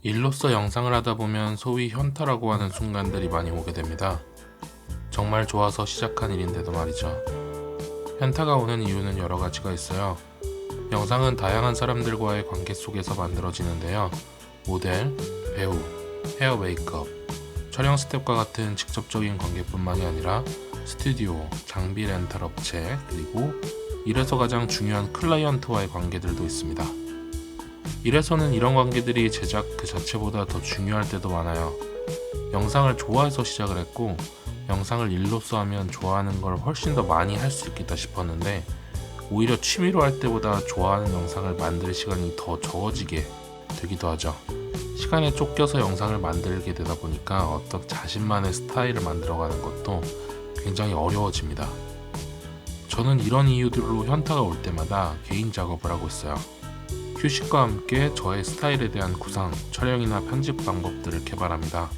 일로서 영상을 하다 보면 소위 현타라고 하는 순간들이 많이 오게 됩니다. 정말 좋아서 시작한 일인데도 말이죠. 현타가 오는 이유는 여러 가지가 있어요. 영상은 다양한 사람들과의 관계 속에서 만들어지는데요. 모델, 배우, 헤어 메이크업, 촬영 스텝과 같은 직접적인 관계뿐만이 아니라 스튜디오, 장비 렌탈 업체, 그리고 일에서 가장 중요한 클라이언트와의 관계들도 있습니다. 일에서는 이런 관계들이 제작 그 자체보다 더 중요할 때도 많아요. 영상을 좋아해서 시작을 했고 영상을 일로서 하면 좋아하는 걸 훨씬 더 많이 할 수 있겠다 싶었는데 오히려 취미로 할 때보다 좋아하는 영상을 만들 시간이 더 적어지게 되기도 하죠. 시간에 쫓겨서 영상을 만들게 되다 보니까 어떤 자신만의 스타일을 만들어가는 것도 굉장히 어려워집니다. 저는 이런 이유들로 현타가 올 때마다 개인 작업을 하고 있어요. 휴식과 함께 저의 스타일에 대한 구상, 촬영이나 편집 방법들을 개발합니다.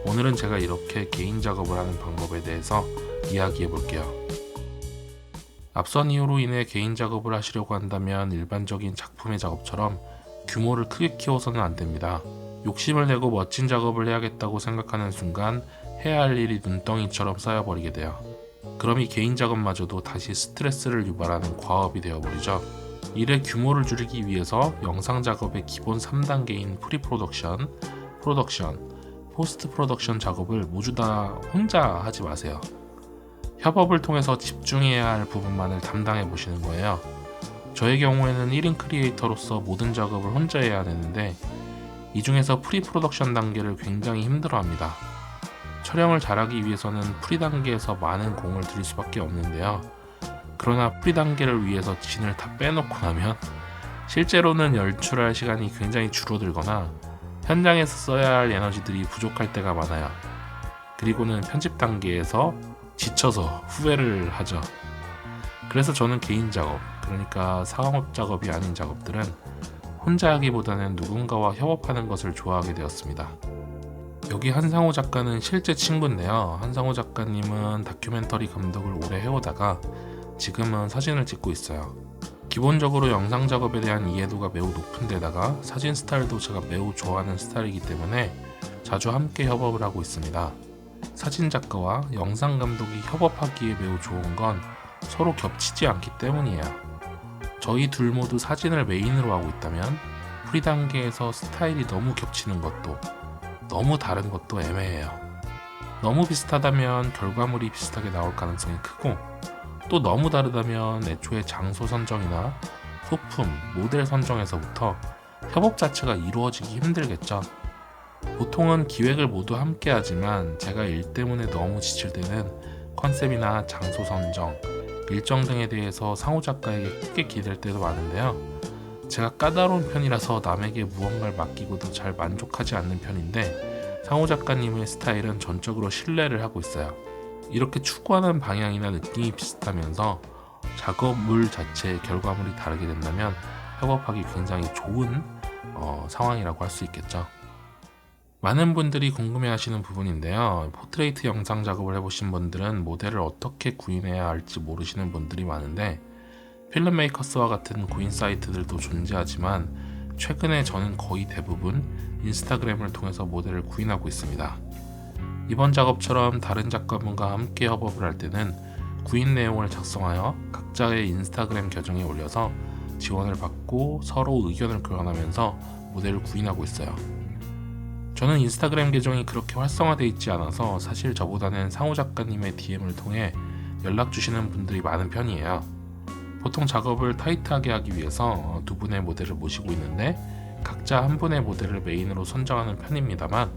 오늘은 제가 이렇게 개인 작업을 하는 방법에 대해서 이야기해 볼게요. 앞선 이유로 인해 개인 작업을 하시려고 한다면 일반적인 작품의 작업처럼 규모를 크게 키워서는 안 됩니다. 욕심을 내고 멋진 작업을 해야겠다고 생각하는 순간 해야 할 일이 눈덩이처럼 쌓여버리게 돼요. 그럼 이 개인 작업마저도 다시 스트레스를 유발하는 과업이 되어버리죠. 일의 규모를 줄이기 위해서 영상 작업의 기본 3단계인 프리프로덕션, 프로덕션, 포스트 프로덕션 작업을 모두 다 혼자 하지 마세요. 협업을 통해서 집중해야 할 부분만을 담당해 보시는 거예요. 저의 경우에는 1인 크리에이터로서 모든 작업을 혼자 해야 되는데 이 중에서 프리프로덕션 단계를 굉장히 힘들어합니다. 촬영을 잘하기 위해서는 프리 단계에서 많은 공을 들일 수밖에 없는데요. 그러나 프리 단계를 위해서 진을 다 빼놓고 나면 실제로는 연출할 시간이 굉장히 줄어들거나 현장에서 써야 할 에너지들이 부족할 때가 많아요. 그리고는 편집 단계에서 지쳐서 후회를 하죠. 그래서 저는 개인 작업, 그러니까 상업 작업이 아닌 작업들은 혼자 하기보다는 누군가와 협업하는 것을 좋아하게 되었습니다. 여기 한상호 작가는 실제 친구인데요. 한상호 작가님은 다큐멘터리 감독을 오래 해오다가 지금은 사진을 찍고 있어요. 기본적으로 영상 작업에 대한 이해도가 매우 높은 데다가 사진 스타일도 제가 매우 좋아하는 스타일이기 때문에 자주 함께 협업을 하고 있습니다. 사진 작가와 영상 감독이 협업하기에 매우 좋은 건 서로 겹치지 않기 때문이에요. 저희 둘 모두 사진을 메인으로 하고 있다면 프리 단계에서 스타일이 너무 겹치는 것도 너무 다른 것도 애매해요. 너무 비슷하다면 결과물이 비슷하게 나올 가능성이 크고 또 너무 다르다면 애초에 장소 선정이나 소품, 모델 선정에서부터 협업 자체가 이루어지기 힘들겠죠. 보통은 기획을 모두 함께 하지만 제가 일 때문에 너무 지칠 때는 컨셉이나 장소 선정, 일정 등에 대해서 상호 작가에게 크게 기댈 때도 많은데요. 제가 까다로운 편이라서 남에게 무언가를 맡기고도 잘 만족하지 않는 편인데 상호 작가님의 스타일은 전적으로 신뢰를 하고 있어요. 이렇게 추구하는 방향이나 느낌이 비슷하면서 작업물 자체의 결과물이 다르게 된다면 협업하기 굉장히 좋은 상황이라고 할 수 있겠죠. 많은 분들이 궁금해하시는 부분인데요. 포트레이트 영상 작업을 해보신 분들은 모델을 어떻게 구인해야 할지 모르시는 분들이 많은데 필름메이커스와 같은 구인 사이트들도 존재하지만 최근에 저는 거의 대부분 인스타그램을 통해서 모델을 구인하고 있습니다. 이번 작업처럼 다른 작가분과 함께 협업을 할 때는 구인 내용을 작성하여 각자의 인스타그램 계정에 올려서 지원을 받고 서로 의견을 교환하면서 모델을 구인하고 있어요. 저는 인스타그램 계정이 그렇게 활성화되어 있지 않아서 사실 저보다는 상호 작가님의 DM을 통해 연락 주시는 분들이 많은 편이에요. 보통 작업을 타이트하게 하기 위해서 두 분의 모델을 모시고 있는데 각자 한 분의 모델을 메인으로 선정하는 편입니다만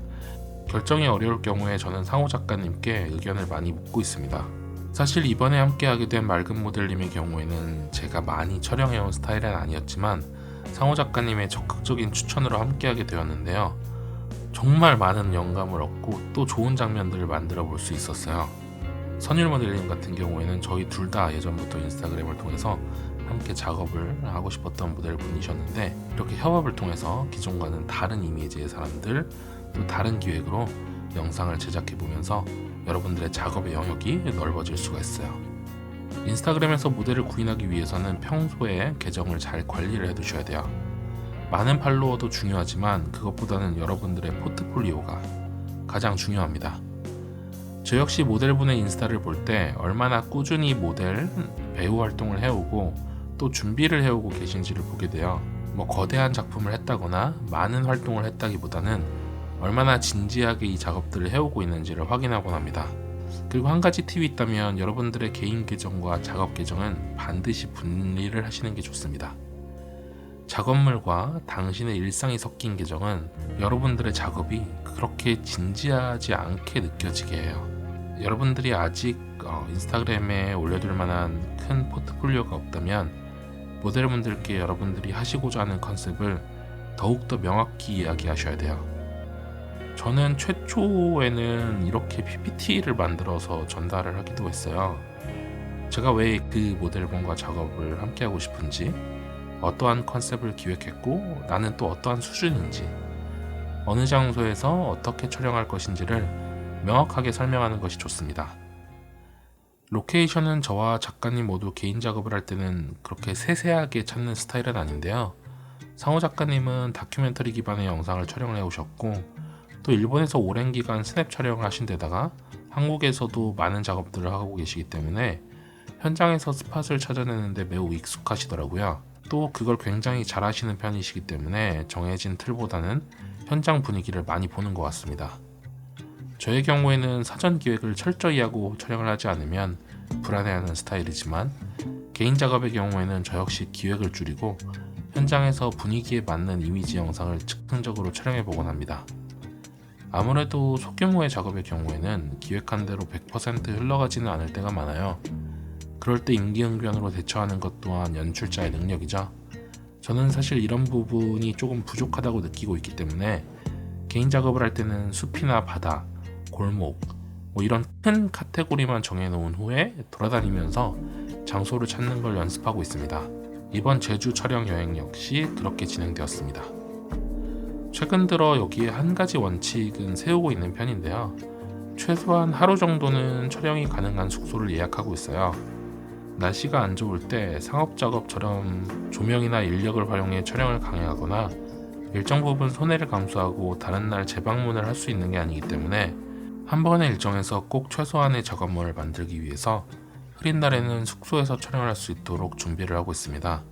결정이 어려울 경우에 저는 상호 작가님께 의견을 많이 묻고 있습니다. 사실 이번에 함께하게 된 맑은 모델님의 경우에는 제가 많이 촬영해온 스타일은 아니었지만 상호 작가님의 적극적인 추천으로 함께하게 되었는데요. 정말 많은 영감을 얻고 또 좋은 장면들을 만들어 볼 수 있었어요. 선율 모델님 같은 경우에는 저희 둘 다 예전부터 인스타그램을 통해서 함께 작업을 하고 싶었던 모델분이셨는데 이렇게 협업을 통해서 기존과는 다른 이미지의 사람들 또 다른 기획으로 영상을 제작해보면서 여러분들의 작업의 영역이 넓어질 수가 있어요. 인스타그램에서 모델을 구인하기 위해서는 평소에 계정을 잘 관리를 해두셔야 돼요. 많은 팔로워도 중요하지만 그것보다는 여러분들의 포트폴리오가 가장 중요합니다. 저 역시 모델분의 인스타를 볼 때 얼마나 꾸준히 모델, 배우 활동을 해오고 또 준비를 해오고 계신지를 보게 돼요. 거대한 작품을 했다거나 많은 활동을 했다기보다는 얼마나 진지하게 이 작업들을 해오고 있는지를 확인하곤 합니다. 그리고 한 가지 팁이 있다면 여러분들의 개인 계정과 작업 계정은 반드시 분리를 하시는 게 좋습니다. 작업물과 당신의 일상이 섞인 계정은 여러분들의 작업이 그렇게 진지하지 않게 느껴지게 해요. 여러분들이 아직 인스타그램에 올려둘 만한 큰 포트폴리오가 없다면 모델분들께 여러분들이 하시고자 하는 컨셉을 더욱더 명확히 이야기하셔야 돼요. 저는 최초에는 이렇게 PPT를 만들어서 전달을 하기도 했어요. 제가 왜 그 모델분과 작업을 함께 하고 싶은지, 어떠한 컨셉을 기획했고 나는 또 어떠한 수준인지, 어느 장소에서 어떻게 촬영할 것인지를 명확하게 설명하는 것이 좋습니다. 로케이션은 저와 작가님 모두 개인 작업을 할 때는 그렇게 세세하게 찾는 스타일은 아닌데요. 상호 작가님은 다큐멘터리 기반의 영상을 촬영을 해오셨고 또 일본에서 오랜 기간 스냅 촬영을 하신 데다가 한국에서도 많은 작업들을 하고 계시기 때문에 현장에서 스팟을 찾아내는데 매우 익숙하시더라고요. 또 그걸 굉장히 잘 하시는 편이시기 때문에 정해진 틀보다는 현장 분위기를 많이 보는 것 같습니다. 저의 경우에는 사전 기획을 철저히 하고 촬영을 하지 않으면 불안해하는 스타일이지만 개인 작업의 경우에는 저 역시 기획을 줄이고 현장에서 분위기에 맞는 이미지 영상을 즉흥적으로 촬영해 보곤 합니다. 아무래도 소규모의 작업의 경우에는 기획한 대로 100% 흘러가지는 않을 때가 많아요. 그럴 때 임기응변으로 대처하는 것 또한 연출자의 능력이죠. 저는 사실 이런 부분이 조금 부족하다고 느끼고 있기 때문에 개인 작업을 할 때는 숲이나 바다, 골목 이런 큰 카테고리만 정해놓은 후에 돌아다니면서 장소를 찾는 걸 연습하고 있습니다. 이번 제주 촬영 여행 역시 그렇게 진행되었습니다. 최근 들어 여기에 한 가지 원칙은 세우고 있는 편인데요. 최소한 하루 정도는 촬영이 가능한 숙소를 예약하고 있어요. 날씨가 안 좋을 때 상업작업처럼 조명이나 인력을 활용해 촬영을 강행하거나 일정 부분 손해를 감수하고 다른 날 재방문을 할 수 있는 게 아니기 때문에 한 번의 일정에서 꼭 최소한의 작업물을 만들기 위해서 흐린 날에는 숙소에서 촬영을 할 수 있도록 준비를 하고 있습니다.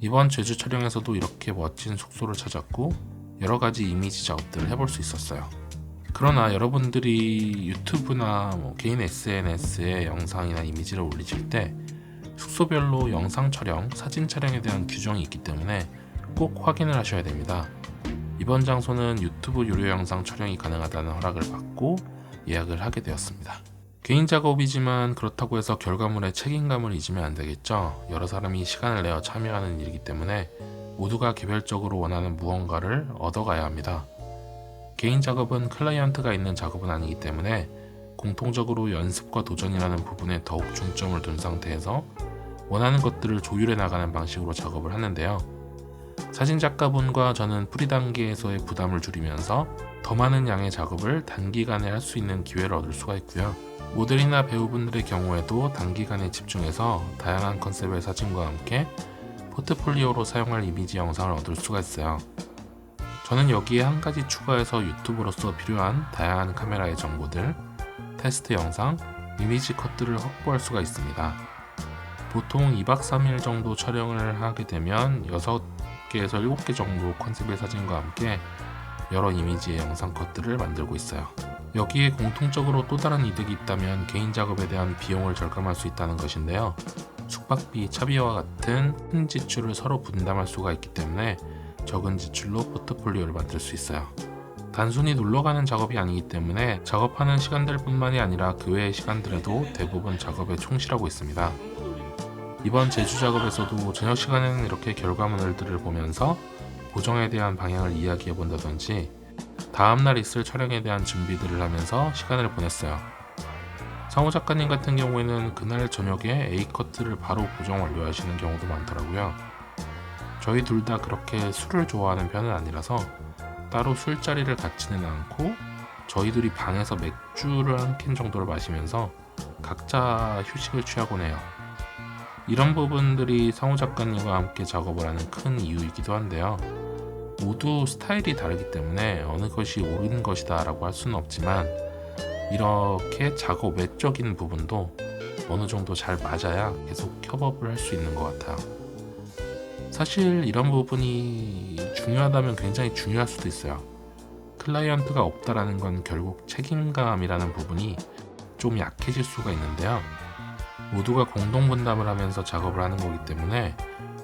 이번 제주 촬영에서도 이렇게 멋진 숙소를 찾았고 여러가지 이미지 작업들을 해볼 수 있었어요. 그러나 여러분들이 유튜브나 개인 SNS에 영상이나 이미지를 올리실 때 숙소별로 영상 촬영, 사진 촬영에 대한 규정이 있기 때문에 꼭 확인을 하셔야 됩니다. 이번 장소는 유튜브 유료 영상 촬영이 가능하다는 허락을 받고 예약을 하게 되었습니다. 개인 작업이지만 그렇다고 해서 결과물에 책임감을 잊으면 안 되겠죠. 여러 사람이 시간을 내어 참여하는 일이기 때문에 모두가 개별적으로 원하는 무언가를 얻어가야 합니다. 개인 작업은 클라이언트가 있는 작업은 아니기 때문에 공통적으로 연습과 도전이라는 부분에 더욱 중점을 둔 상태에서 원하는 것들을 조율해 나가는 방식으로 작업을 하는데요. 사진작가분과 저는 프리 단계에서의 부담을 줄이면서 더 많은 양의 작업을 단기간에 할 수 있는 기회를 얻을 수가 있고요. 모델이나 배우분들의 경우에도 단기간에 집중해서 다양한 컨셉의 사진과 함께 포트폴리오로 사용할 이미지 영상을 얻을 수가 있어요. 저는 여기에 한 가지 추가해서 유튜브로서 필요한 다양한 카메라의 정보들, 테스트 영상, 이미지 컷들을 확보할 수가 있습니다. 보통 2박 3일 정도 촬영을 하게 되면 6개에서 7개 정도 컨셉의 사진과 함께 여러 이미지의 영상 컷들을 만들고 있어요. 여기에 공통적으로 또 다른 이득이 있다면 개인 작업에 대한 비용을 절감할 수 있다는 것인데요. 숙박비, 차비와 같은 큰 지출을 서로 분담할 수가 있기 때문에 적은 지출로 포트폴리오를 만들 수 있어요. 단순히 놀러가는 작업이 아니기 때문에 작업하는 시간들 뿐만이 아니라 그 외의 시간들에도 대부분 작업에 충실하고 있습니다. 이번 제주 작업에서도 저녁 시간에는 이렇게 결과물들을 보면서 보정에 대한 방향을 이야기해 본다든지 다음날 있을 촬영에 대한 준비들을 하면서 시간을 보냈어요. 상호 작가님 같은 경우에는 그날 저녁에 A커트를 바로 보정 완료하시는 경우도 많더라고요. 저희 둘 다 그렇게 술을 좋아하는 편은 아니라서 따로 술자리를 갖지는 않고 저희 둘이 방에서 맥주를 한 캔 정도를 마시면서 각자 휴식을 취하곤 해요. 이런 부분들이 상호 작가님과 함께 작업을 하는 큰 이유이기도 한데요. 모두 스타일이 다르기 때문에 어느 것이 옳은 것이다 라고 할 수는 없지만, 이렇게 작업 외적인 부분도 어느 정도 잘 맞아야 계속 협업을 할 수 있는 것 같아요. 사실 이런 부분이 중요하다면 굉장히 중요할 수도 있어요. 클라이언트가 없다라는 건 결국 책임감이라는 부분이 좀 약해질 수가 있는데요. 모두가 공동 분담을 하면서 작업을 하는 거기 때문에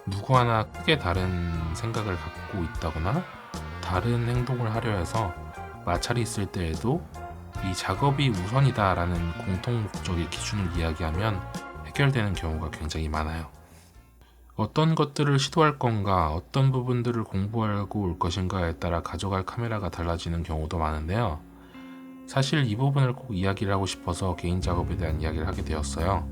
누구 하나 크게 다른 생각을 갖고 있다거나 다른 행동을 하려 해서 마찰이 있을 때에도 이 작업이 우선이다라는 공통 목적의 기준을 이야기하면 해결되는 경우가 굉장히 많아요. 어떤 것들을 시도할 건가, 어떤 부분들을 공부하고 올 것인가에 따라 가져갈 카메라가 달라지는 경우도 많은데요. 사실 이 부분을 꼭 이야기를 하고 싶어서 개인 작업에 대한 이야기를 하게 되었어요.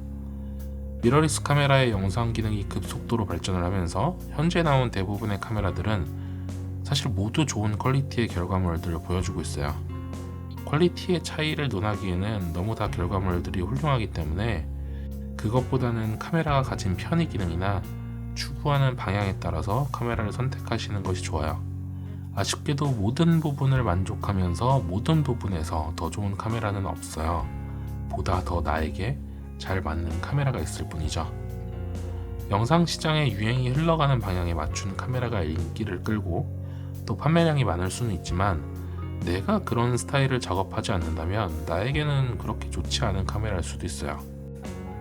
미러리스 카메라의 영상 기능이 급속도로 발전을 하면서 현재 나온 대부분의 카메라들은 사실 모두 좋은 퀄리티의 결과물들을 보여주고 있어요. 퀄리티의 차이를 논하기에는 너무 다 결과물들이 훌륭하기 때문에 그것보다는 카메라가 가진 편의 기능이나 추구하는 방향에 따라서 카메라를 선택하시는 것이 좋아요. 아쉽게도 모든 부분을 만족하면서 모든 부분에서 더 좋은 카메라는 없어요. 보다 더 나에게 잘 맞는 카메라가 있을 뿐이죠. 영상 시장의 유행이 흘러가는 방향에 맞춘 카메라가 인기를 끌고 또 판매량이 많을 수는 있지만, 내가 그런 스타일을 작업하지 않는다면 나에게는 그렇게 좋지 않은 카메라일 수도 있어요.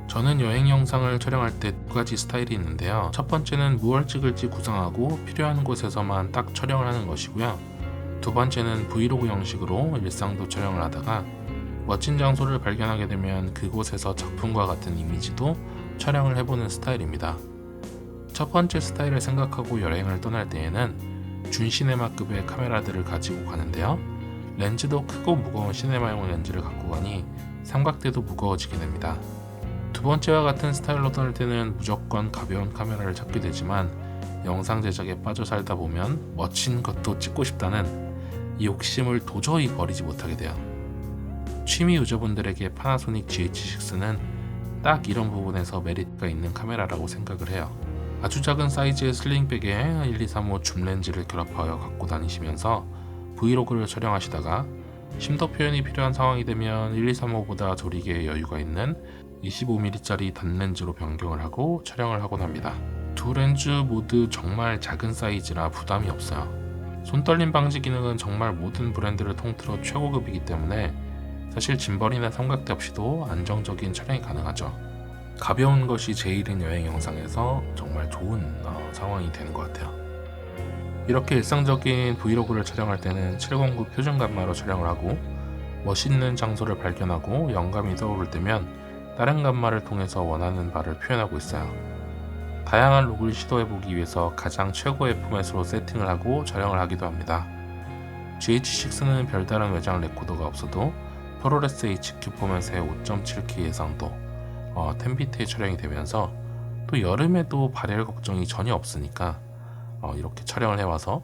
저는 여행 영상을 촬영할 때 두 가지 스타일이 있는데요. 첫 번째는 무얼 찍을지 구상하고 필요한 곳에서만 딱 촬영을 하는 것이고요. 두 번째는 브이로그 형식으로 일상도 촬영을 하다가 멋진 장소를 발견하게 되면 그곳에서 작품과 같은 이미지도 촬영을 해보는 스타일입니다. 첫 번째 스타일을 생각하고 여행을 떠날 때에는 준시네마급의 카메라들을 가지고 가는데요. 렌즈도 크고 무거운 시네마용 렌즈를 갖고 가니 삼각대도 무거워지게 됩니다. 두 번째와 같은 스타일로 떠날 때는 무조건 가벼운 카메라를 찾게 되지만, 영상 제작에 빠져 살다 보면 멋진 것도 찍고 싶다는 이 욕심을 도저히 버리지 못하게 돼요. 취미 유저분들에게 파나소닉 GH6는 딱 이런 부분에서 메리트가 있는 카메라라고 생각을 해요. 아주 작은 사이즈의 슬링백에 1235 줌 렌즈를 결합하여 갖고 다니시면서 브이로그를 촬영하시다가 심도 표현이 필요한 상황이 되면 1235보다 조리개에 여유가 있는 25mm짜리 단렌즈로 변경을 하고 촬영을 하곤 합니다. 두 렌즈 모두 정말 작은 사이즈라 부담이 없어요. 손떨림 방지 기능은 정말 모든 브랜드를 통틀어 최고급이기 때문에 사실 짐벌이나 삼각대 없이도 안정적인 촬영이 가능하죠. 가벼운 것이 제일인 여행 영상에서 정말 좋은 상황이 되는 것 같아요. 이렇게 일상적인 브이로그를 촬영할 때는 709 표준 감마로 촬영을 하고, 멋있는 장소를 발견하고 영감이 떠오를 때면 다른 감마를 통해서 원하는 바를 표현하고 있어요. 다양한 룩을 시도해보기 위해서 가장 최고의 포맷으로 세팅을 하고 촬영을 하기도 합니다. GH6는 별다른 외장 레코더가 없어도 프로레스 HQ 포맷의 5.7K 예상도 10비트의 촬영이 되면서, 또 여름에도 발열 걱정이 전혀 없으니까 이렇게 촬영을 해와서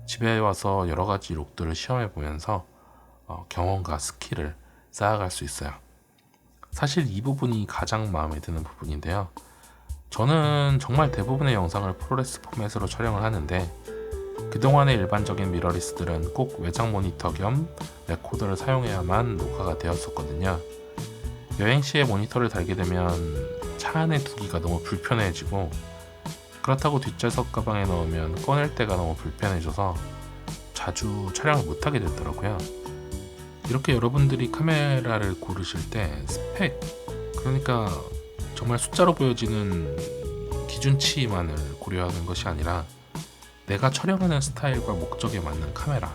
집에 와서 여러가지 룩들을 시험해보면서 경험과 스킬을 쌓아갈 수 있어요. 사실 이 부분이 가장 마음에 드는 부분인데요. 저는 정말 대부분의 영상을 프로레스 포맷으로 촬영을 하는데, 그동안의 일반적인 미러리스들은 꼭 외장 모니터 겸 레코더를 사용해야만 녹화가 되었었거든요. 여행 시에 모니터를 달게 되면 차 안에 두기가 너무 불편해지고, 그렇다고 뒷좌석 가방에 넣으면 꺼낼 때가 너무 불편해져서 자주 촬영을 못하게 되더라고요. 이렇게 여러분들이 카메라를 고르실 때 스펙, 그러니까 정말 숫자로 보여지는 기준치만을 고려하는 것이 아니라 내가 촬영하는 스타일과 목적에 맞는 카메라,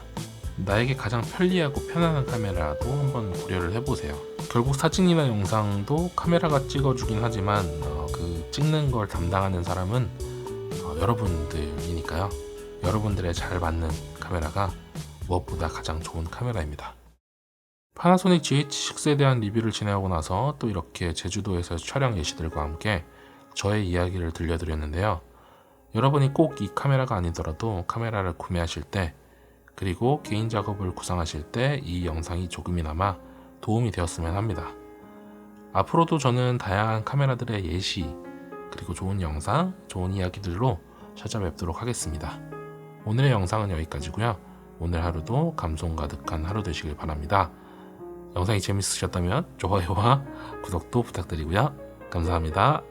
나에게 가장 편리하고 편안한 카메라도 한번 고려를 해보세요. 결국 사진이나 영상도 카메라가 찍어주긴 하지만 그 찍는 걸 담당하는 사람은 여러분들이니까요. 여러분들의 잘 맞는 카메라가 무엇보다 가장 좋은 카메라입니다. 파나소닉 GH6에 대한 리뷰를 진행하고 나서 또 이렇게 제주도에서 촬영 예시들과 함께 저의 이야기를 들려드렸는데요. 여러분이 꼭 이 카메라가 아니더라도 카메라를 구매하실 때, 그리고 개인 작업을 구상하실 때 이 영상이 조금이나마 도움이 되었으면 합니다. 앞으로도 저는 다양한 카메라들의 예시, 그리고 좋은 영상, 좋은 이야기들로 찾아뵙도록 하겠습니다. 오늘의 영상은 여기까지고요. 오늘 하루도 감성 가득한 하루 되시길 바랍니다. 영상이 재밌으셨다면 좋아요와 구독도 부탁드리고요. 감사합니다.